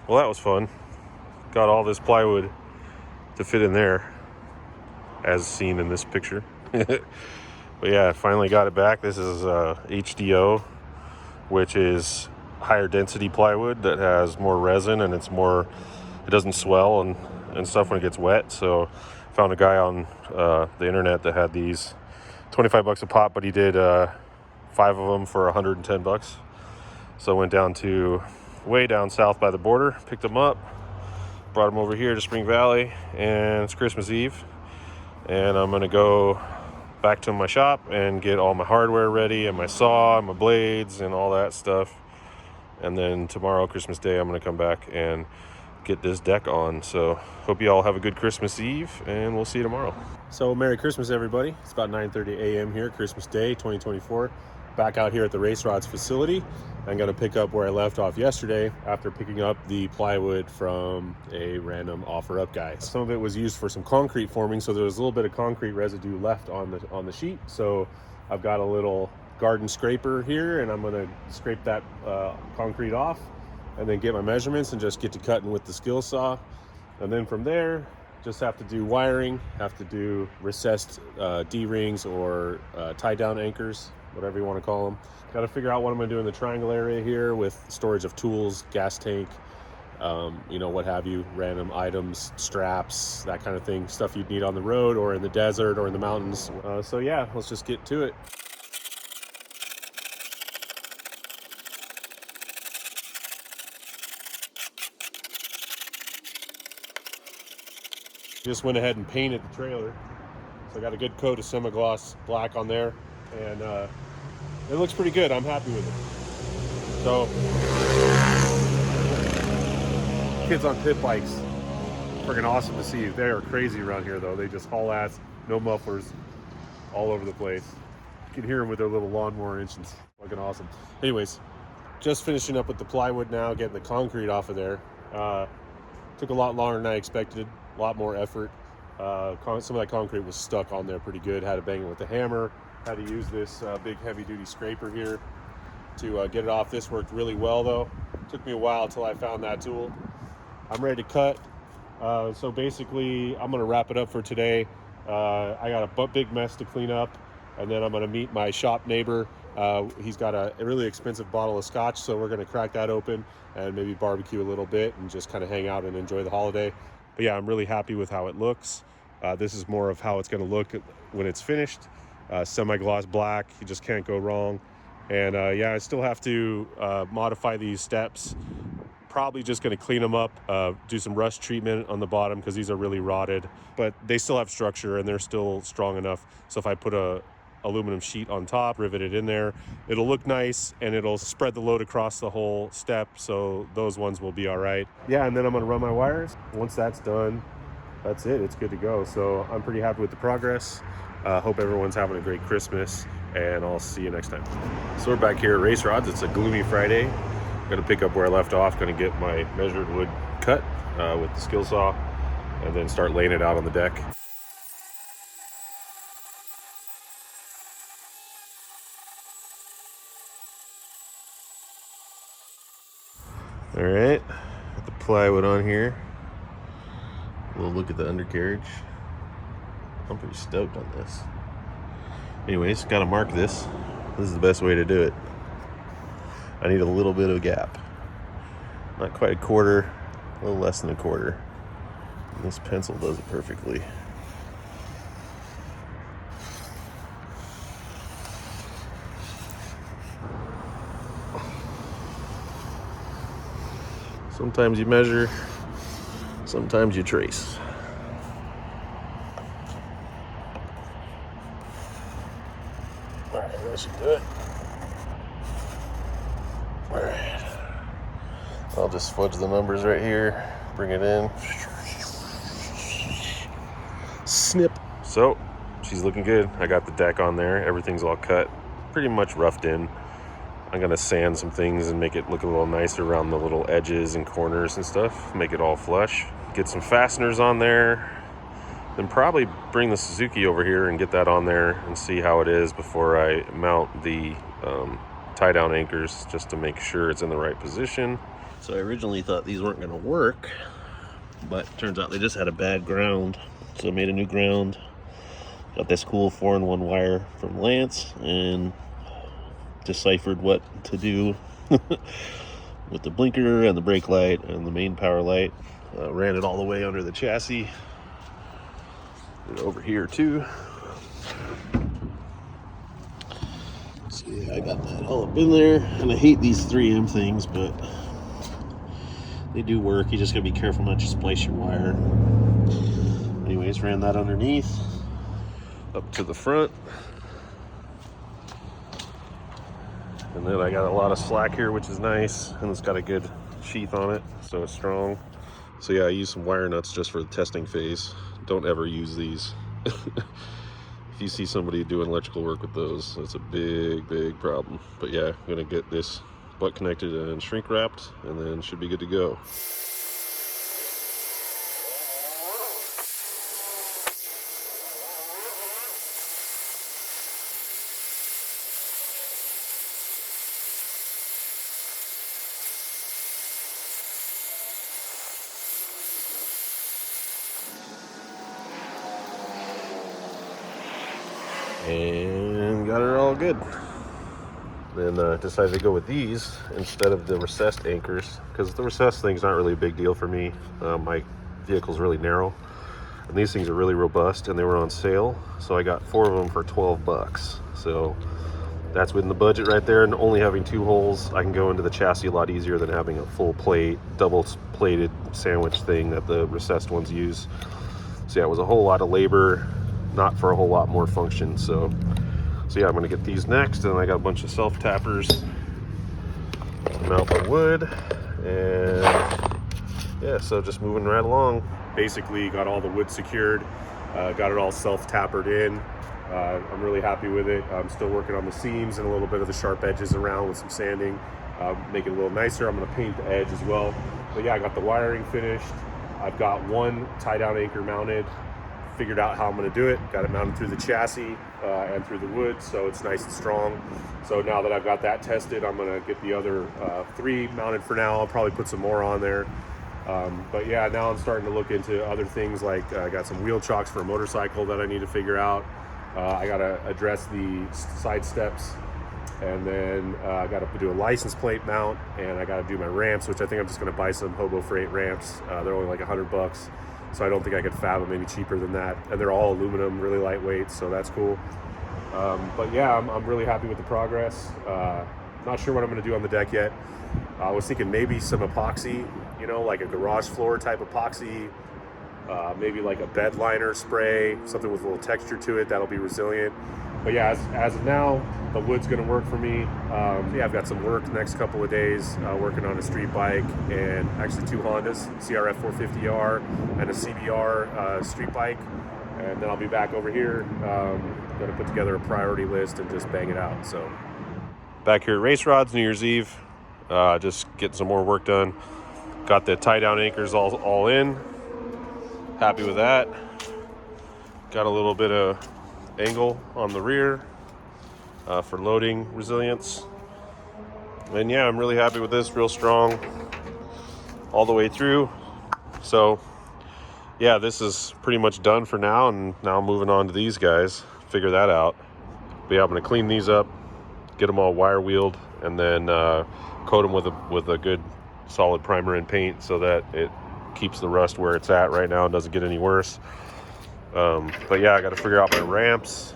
Well, that was fun. Got all this plywood to fit in there, as seen in this picture. But yeah, finally got it back. This is HDO, which is higher density plywood that has more resin, and it doesn't swell and stuff when it gets wet. So found a guy on the internet that had these, $25 a pop, but he did 5 of them for $110. So I went down to way down south by the border, picked them up, brought them over here to Spring Valley, and it's Christmas Eve. And I'm gonna go back to my shop and get all my hardware ready, and my saw and my blades and all that stuff. And then tomorrow, Christmas Day, I'm gonna come back and get this deck on. So hope you all have a good Christmas Eve, and we'll see you tomorrow. So Merry Christmas, everybody. It's about 9:30 a.m. here, Christmas Day 2024. Back out here at the Race Rods facility. I'm going to pick up where I left off yesterday after picking up the plywood from a random offer-up guy. Some of it was used for some concrete forming, so there was a little bit of concrete residue left on the sheet. So I've got a little garden scraper here, and I'm going to scrape that concrete off and then get my measurements and just get to cutting with the skill saw. And then from there, just have to do wiring, have to do recessed D-rings or tie-down anchors, whatever you want to call them. Got to figure out what I'm going to do in the triangle area here with storage of tools, gas tank, what have you, random items, straps, that kind of thing, stuff you'd need on the road or in the desert or in the mountains. So yeah, let's just get to it. Just went ahead and painted the trailer. So I got a good coat of semi-gloss black on there, and it looks pretty good. I'm happy with it. So, kids on pit bikes, freaking awesome to see. They are crazy around here, though. They just haul ass, no mufflers, all over the place. You can hear them with their little lawnmower engines. Fucking awesome. Anyways, just finishing up with the plywood now, getting the concrete off of there. Took a lot longer than I expected, a lot more effort. Some of that concrete was stuck on there pretty good. Had to bang it with a hammer. Had to use this big heavy-duty scraper here to get it off. This worked really well, though. Took me a while until I found that tool. I'm ready to cut. So basically, I'm going to wrap it up for today. I got a big mess to clean up, and then I'm going to meet my shop neighbor. He's got a really expensive bottle of scotch, so we're going to crack that open and maybe barbecue a little bit and just kind of hang out and enjoy the holiday. But yeah, I'm really happy with how it looks. This is more of how it's going to look when it's finished. Semi-gloss black, you just can't go wrong. And yeah, I still have to modify these steps. Probably just going to clean them up, do some rust treatment on the bottom because these are really rotted, but they still have structure and they're still strong enough. So if I put a aluminum sheet on top, rivet it in there, it'll look nice and it'll spread the load across the whole step. So those ones will be all right. Yeah, and then I'm going to run my wires. Once that's done, that's it. It's good to go. So I'm pretty happy with the progress. Hope everyone's having a great Christmas, and I'll see you next time. So we're back here at Race Rods. It's a gloomy Friday. I'm going to pick up where I left off. Going to get my measured wood cut with the skill saw and then start laying it out on the deck. All right, got the plywood on here. A little look at the undercarriage. I'm pretty stoked on this. Anyways, gotta mark this. This is the best way to do it. I need a little bit of gap. Not quite a quarter, a little less than a quarter. And this pencil does it perfectly. Sometimes you measure, sometimes you trace. All right, that should do it. All right. I'll just fudge the numbers right here, bring it in. Snip. So, she's looking good. I got the deck on there. Everything's all cut, pretty much roughed in. I'm gonna sand some things and make it look a little nicer around the little edges and corners and stuff. Make it all flush. Get some fasteners on there. Then probably bring the Suzuki over here and get that on there and see how it is before I mount the tie-down anchors, just to make sure it's in the right position. So I originally thought these weren't going to work, but turns out they just had a bad ground. So I made a new ground. Got this cool 4-in-1 wire from Lance and deciphered what to do with the blinker and the brake light and the main power light. Ran it all the way under the chassis. And over here too. So yeah, I got that all up in there. And I hate these 3M things, but they do work. You just gotta be careful not to splice your wire. Anyways, ran that underneath up to the front. And then I got a lot of slack here, which is nice, and it's got a good sheath on it, so it's strong. So yeah, I use some wire nuts just for the testing phase. Don't ever use these. If you see somebody doing electrical work with those, that's a big problem. But yeah, I'm gonna get this butt connected and shrink wrapped, and then should be good to go. And got it all good. Then decided to go with these instead of the recessed anchors, because the recessed thing's not really a big deal for me. My vehicle's really narrow, and these things are really robust, and they were on sale, so I got 4 of them for $12. So that's within the budget right there, and only having 2 holes, I can go into the chassis a lot easier than having a full plate, double plated sandwich thing that the recessed ones use. So yeah, it was a whole lot of labor, not for a whole lot more function. So yeah, I'm gonna get these next, and I got a bunch of self tappers to mount the wood, and yeah, so just moving right along. Basically got all the wood secured, got it all self tappered in. I'm really happy with it. I'm still working on the seams and a little bit of the sharp edges around with some sanding, make it a little nicer. I'm gonna paint the edge as well. But yeah, I got the wiring finished. I've got one tie down anchor mounted, figured out how I'm going to do it. Got it mounted through the chassis and through the wood, so it's nice and strong. So now that I've got that tested, I'm going to get the other 3 mounted for now. I'll probably put some more on there. But yeah, now I'm starting to look into other things, like I got some wheel chocks for a motorcycle that I need to figure out. I got to address the side steps, and then I got to do a license plate mount, and I got to do my ramps, which I think I'm just going to buy some Hobo Freight ramps. They're only like $100. So I don't think I could fab them any cheaper than that. And they're all aluminum, really lightweight, so that's cool. But yeah, I'm really happy with the progress. Not sure what I'm gonna do on the deck yet. I was thinking maybe some epoxy, you know, like a garage floor type epoxy, maybe like a bed liner spray, something with a little texture to it that'll be resilient. But yeah, as of now, the wood's gonna work for me. Yeah, I've got some work the next couple of days, working on a street bike, and actually 2 Hondas, CRF 450R and a CBR street bike. And then I'll be back over here, gonna put together a priority list and just bang it out. So back here at Race Rods, New Year's Eve, just getting some more work done. Got the tie down anchors all in. Happy with that. Got a little bit of angle on the rear for loading resilience. And yeah, I'm really happy with this, real strong all the way through. So yeah, this is pretty much done for now, and now I'm moving on to these guys, figure that out. But yeah, I'm gonna clean these up, get them all wire wheeled, and then coat them with a good solid primer and paint so that it keeps the rust where it's at right now and doesn't get any worse. But yeah, I got to figure out my ramps.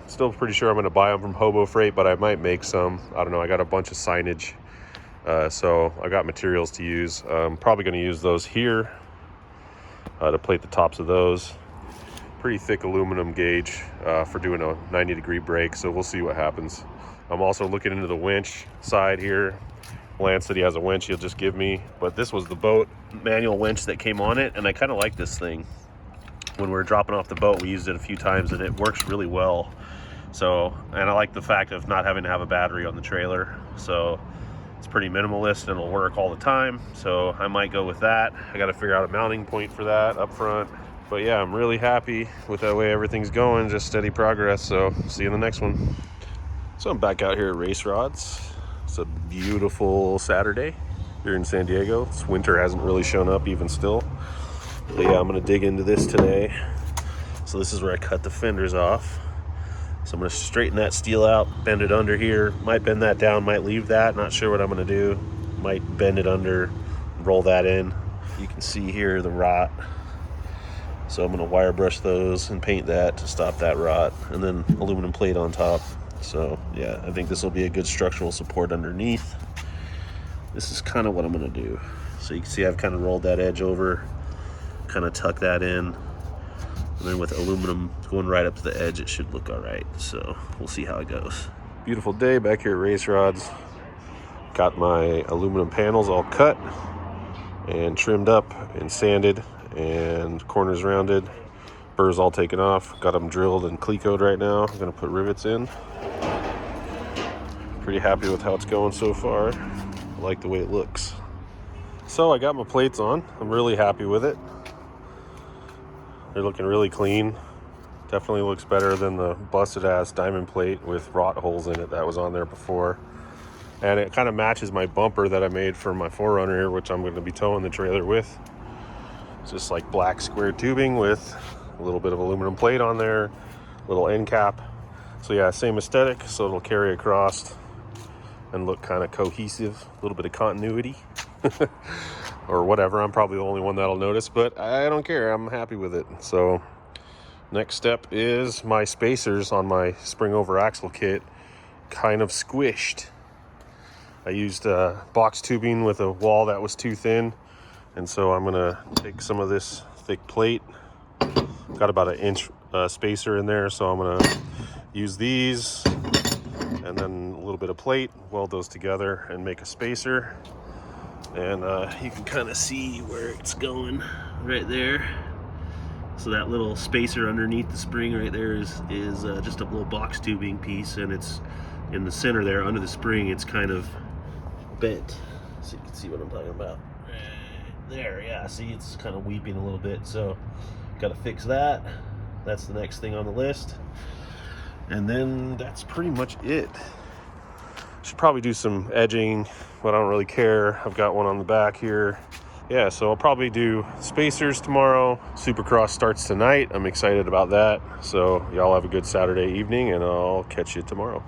Still pretty sure I'm going to buy them from Hobo Freight, but I might make some. I don't know. I got a bunch of signage, so I got materials to use. I'm probably going to use those here to plate the tops of those. Pretty thick aluminum gauge for doing a 90-degree brake, so we'll see what happens. I'm also looking into the winch side here. Lance said he has a winch he'll just give me, but this was the boat manual winch that came on it, and I kind of like this thing. When we were dropping off the boat, we used it a few times, and it works really well. So, and I like the fact of not having to have a battery on the trailer. So it's pretty minimalist and it'll work all the time. So I might go with that. I got to figure out a mounting point for that up front. But yeah, I'm really happy with the way everything's going, just steady progress. So see you in the next one. So I'm back out here at Race Rods. It's a beautiful Saturday. here in San Diego. This winter hasn't really shown up even still. But yeah, I'm gonna dig into this today. So this is where I cut the fenders off. So I'm gonna straighten that steel out, bend it under here. Might bend that down, might leave that. Not sure what I'm gonna do. Might bend it under, roll that in. You can see here the rot. So I'm gonna wire brush those and paint that to stop that rot, and then aluminum plate on top. So yeah, I think this will be a good structural support underneath. This is kind of what I'm gonna do. So you can see I've kind of rolled that edge over, kind of tuck that in, and then with aluminum going right up to the edge, it should look all right. So we'll see how it goes. Beautiful day back here at Race Rods. Got my aluminum panels all cut and trimmed up and sanded and corners rounded. Burrs all taken off. Got them drilled and clecoed right now. I'm gonna put rivets in. Pretty happy with how it's going so far. I like the way it looks. So I got my plates on. I'm really happy with it. They're looking really clean. Definitely looks better than the busted ass diamond plate with rot holes in it that was on there before. And it kind of matches my bumper that I made for my 4Runner here, which I'm going to be towing the trailer with. It's just like black square tubing with a little bit of aluminum plate on there, little end cap. So yeah, same aesthetic, so it'll carry across and look kind of cohesive, a little bit of continuity. Or whatever. I'm probably the only one that'll notice, but I don't care. I'm happy with it. So next step is my spacers on my spring over axle kit kind of squished. I used box tubing with a wall that was too thin, and so I'm gonna take some of this thick plate. Got about an inch spacer in there, so I'm gonna use these and then a little bit of plate, weld those together and make a spacer. And you can kind of see where it's going right there. So that little spacer underneath the spring right there is just a little box tubing piece, and it's in the center there under the spring. It's kind of bent, so you can see what I'm talking about. Right there, yeah. See, it's kind of weeping a little bit, so got to fix that. That's the next thing on the list, and then that's pretty much it. Should probably do some edging, but I don't really care. I've got one on the back here. Yeah, so I'll probably do spacers tomorrow. Supercross starts tonight. I'm excited about that. So y'all have a good Saturday evening, and I'll catch you tomorrow.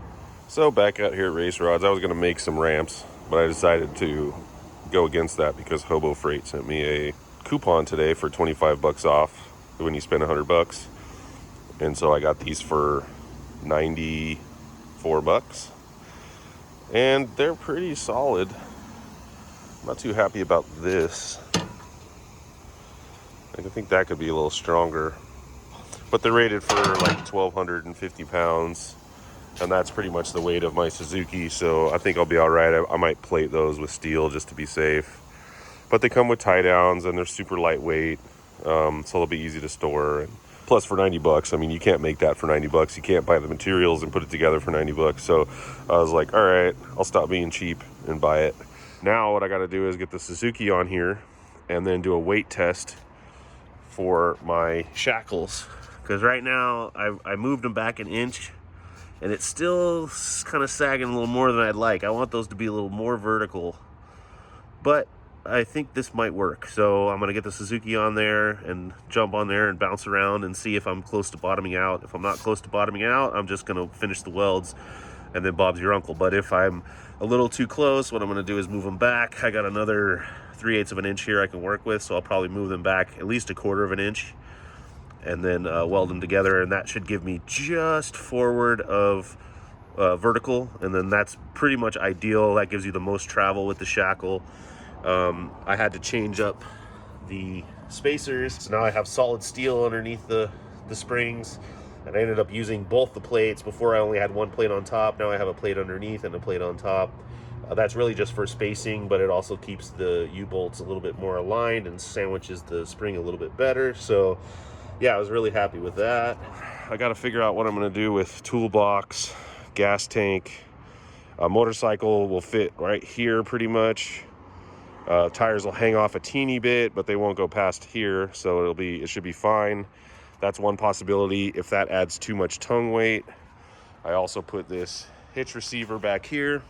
So back out here at Race Rods, I was gonna make some ramps, but I decided to go against that because Hobo Freight sent me a coupon today for 25 bucks off when you spend 100 bucks. And so I got these for 94 bucks. And they're pretty solid. I'm not too happy about this. I think that could be a little stronger. But they're rated for like 1,250 pounds. And that's pretty much the weight of my Suzuki. So I think I'll be all right. I might plate those with steel just to be safe. But they come with tie downs and they're super lightweight. So they'll be easy to store. And plus for 90 bucks, I mean, you can't make that for 90 bucks. You can't buy the materials and put it together for 90 bucks. So I was like, all right, I'll stop being cheap and buy it. Now what I got to do is get the Suzuki on here and then do a weight test for my shackles. Because right now I moved them back an inch and it's still kind of sagging a little more than I'd like. I want those to be a little more vertical. But I think this might work. So I'm gonna get the Suzuki on there and jump on there and bounce around and see if I'm close to bottoming out. If I'm not close to bottoming out, I'm just gonna finish the welds and then Bob's your uncle. But if I'm a little too close, what I'm gonna do is move them back. I got another 3/8 of an inch here I can work with, so I'll probably move them back at least 1/4 of an inch and then weld them together, and that should give me just forward of vertical, and then that's pretty much ideal. That gives you the most travel with the shackle. I had to change up the spacers, so now I have solid steel underneath the springs, and I ended up using both the plates. Before I only had one plate on top, now I have a plate underneath and a plate on top. That's really just for spacing, but it also keeps the U-bolts a little bit more aligned and sandwiches the spring a little bit better. So yeah, I was really happy with that. I got to figure out what I'm going to do with toolbox, gas tank. A motorcycle will fit right here pretty much. Tires will hang off a teeny bit, but they won't go past here, so it should be fine. That's one possibility if that adds too much tongue weight. I also put this hitch receiver back here.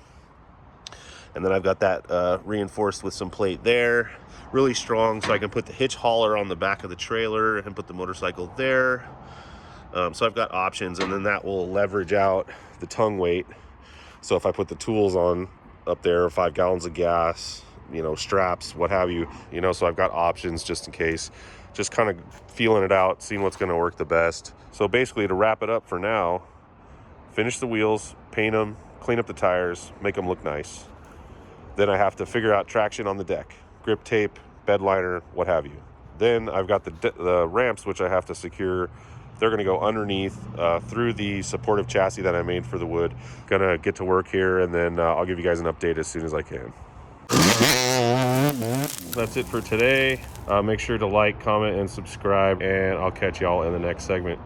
And then I've got that reinforced with some plate there, really strong, so I can put the hitch hauler on the back of the trailer and put the motorcycle there. So I've got options, and then that will leverage out the tongue weight. So if I put the tools on up there, 5 gallons of gas, you know, straps, what have you, you know, so I've got options just in case. Just kind of feeling it out, seeing what's going to work the best. So basically, to wrap it up for now, finish the wheels, paint them, clean up the tires, make them look nice. Then I have to figure out traction on the deck, grip tape, bed liner, what have you. Then I've got the ramps, which I have to secure. They're going to go underneath through the supportive chassis that I made for the wood. Gonna get to work here, and then I'll give you guys an update as soon as I can. That's it for today. Make sure to like, comment, and subscribe, and I'll catch y'all in the next segment.